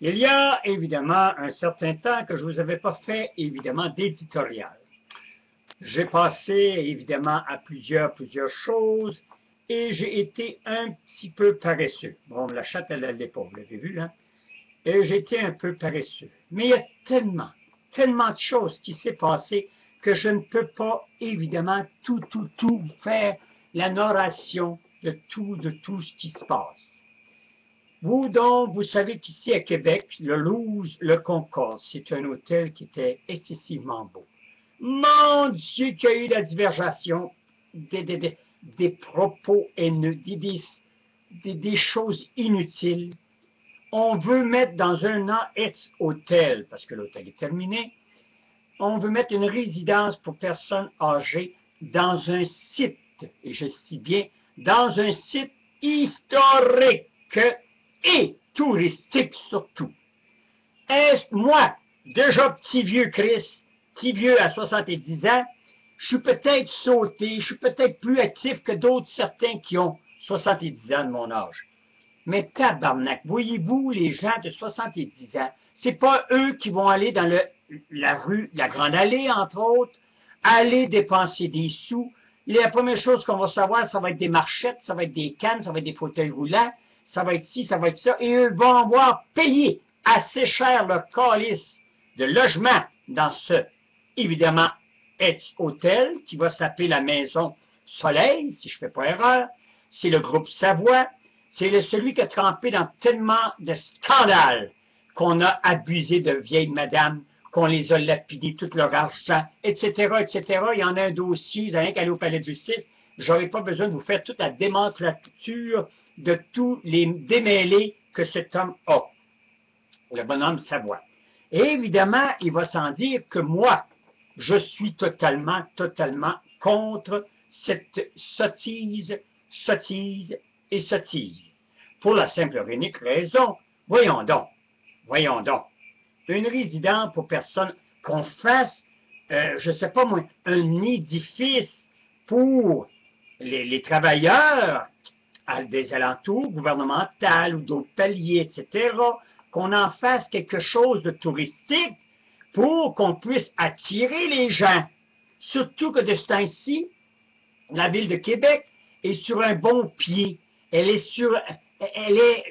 Il y a évidemment un certain temps que je ne vous avais pas fait évidemment d'éditorial. J'ai passé évidemment à plusieurs choses et j'ai été un petit peu paresseux. Bon, la chatte, elle l'est pas, vous l'avez vu, là. Et j'ai été un peu paresseux. Mais il y a tellement de choses qui s'est passé que je ne peux pas évidemment tout faire la narration de tout ce qui se passe. Vous donc, vous savez qu'ici à Québec, le Louvre, le Concorde, c'est un hôtel qui était excessivement beau. Mon Dieu, qu'il y a eu la divergence, des propos haineux, des choses inutiles. On veut mettre dans un ex-hôtel, parce que l'hôtel est terminé, on veut mettre une résidence pour personnes âgées dans un site, et je dis bien, dans un site historique et touristique surtout. Est-ce moi, déjà petit vieux Chris, petit vieux à 70 ans, je suis peut-être sauté, je suis peut-être plus actif que d'autres certains qui ont 70 ans de mon âge. Mais tabarnak, voyez-vous, les gens de 70 ans, c'est pas eux qui vont aller dans la rue, la Grande Allée, entre autres, aller dépenser des sous. La première chose qu'on va savoir, ça va être des marchettes, ça va être des cannes, ça va être des fauteuils roulants, ça va être ci, ça va être ça, et eux vont avoir payé assez cher leur calice de logement dans ce, évidemment, ex-hôtel, qui va s'appeler la Maison Soleil, si je ne fais pas erreur. C'est le groupe Savoie. C'est celui qui a trempé dans tellement de scandales qu'on a abusé de vieilles madames, qu'on les a lapidées tout leur argent, etc., etc. Il y en a un dossier, vous n'avez qu'à aller au palais de justice. Je n'aurai pas besoin de vous faire toute la démantenature de tous les démêlés que cet homme a, le bonhomme Savoie. Et évidemment, il va sans dire que moi, je suis totalement contre cette sottise, pour la simple et unique raison, voyons donc, une résidence pour personne, qu'on fasse, je ne sais pas moi, un édifice pour les travailleurs des alentours gouvernementaux ou d'autres paliers, etc., qu'on en fasse quelque chose de touristique pour qu'on puisse attirer les gens. Surtout que de ce temps-ci, la ville de Québec est sur un bon pied. Elle est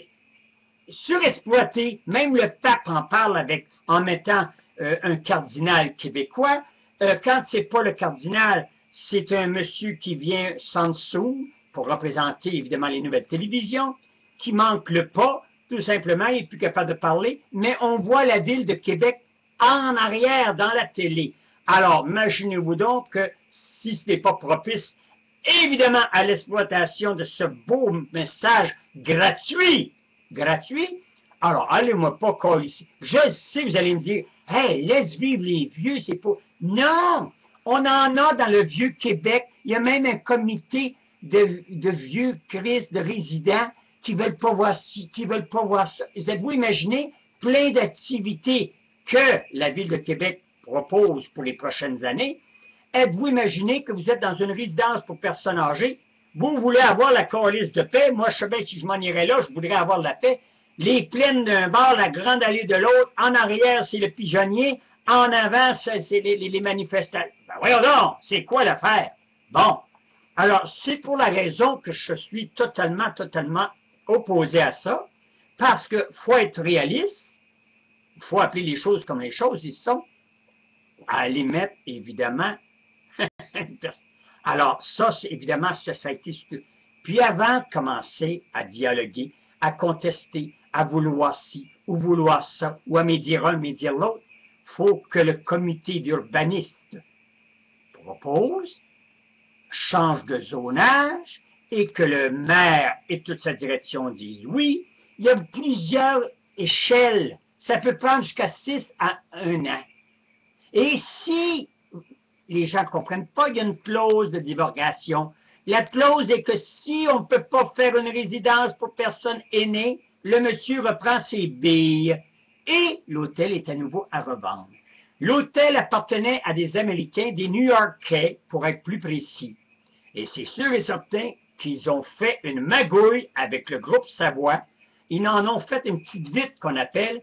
surexploitée. Même le pape en parle en mettant un cardinal québécois. Quand c'est pas le cardinal, c'est un monsieur qui vient sans dessous pour représenter évidemment les nouvelles télévisions, qui manque le pas, tout simplement, il n'est plus capable de parler, mais on voit la ville de Québec en arrière dans la télé. Alors, imaginez-vous donc que si ce n'est pas propice, évidemment, à l'exploitation de ce beau message gratuit, alors allez-moi pas coller ici. Je sais, vous allez me dire, hey, laisse vivre les vieux, c'est pas... Non! On en a dans le vieux Québec, il y a même un comité de vieux Christ, de résidents, qui veulent pas voir ci, qui veulent pas voir ça. Vous êtes-vous imaginé plein d'activités que la Ville de Québec propose pour les prochaines années? Êtes-vous imaginé que vous êtes dans une résidence pour personnes âgées? Vous voulez avoir la calice de paix? Moi, je sais bien si je m'en irais là, je voudrais avoir la paix. Les plaines d'un bord, la grande allée de l'autre, en arrière, c'est le pigeonnier, en avant, c'est les manifestants. Ben voyons donc, c'est quoi l'affaire? Bon, alors, c'est pour la raison que je suis totalement opposé à ça, parce qu'il faut être réaliste, il faut appeler les choses comme les choses ils sont, à les mettre, évidemment. Alors, ça, évidemment, ça a été... Puis avant de commencer à dialoguer, à contester, à vouloir ci, ou vouloir ça, ou à me dire un, me dire l'autre, il faut que le comité d'urbanisme propose, change de zonage, et que le maire et toute sa direction disent oui. Il y a plusieurs échelles. Ça peut prendre jusqu'à 6 à 1 an. Et si les gens ne comprennent pas, il y a une clause de divulgation. La clause est que si on ne peut pas faire une résidence pour personnes aînées, le monsieur reprend ses billes et l'hôtel est à nouveau à revendre. L'hôtel appartenait à des Américains, des New-Yorkais, pour être plus précis. Et c'est sûr et certain qu'ils ont fait une magouille avec le groupe Savoie. Ils en ont fait une petite vite qu'on appelle,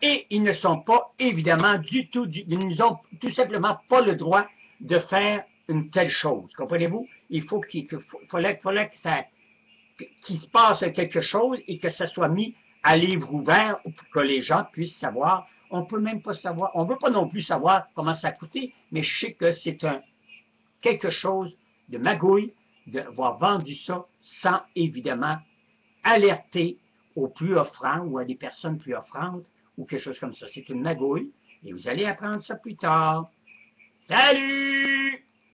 et ils ne sont pas, évidemment, ils n'ont tout simplement pas le droit de faire une telle chose. Comprenez-vous? Il fallait qu'il se passe quelque chose et que ça soit mis à livre ouvert pour que les gens puissent savoir. On ne peut même pas savoir, on ne veut pas non plus savoir comment ça a coûté, mais je sais que c'est quelque chose de magouille d'avoir vendu ça sans évidemment alerter aux plus offrants ou à des personnes plus offrantes ou quelque chose comme ça. C'est une magouille et vous allez apprendre ça plus tard. Salut!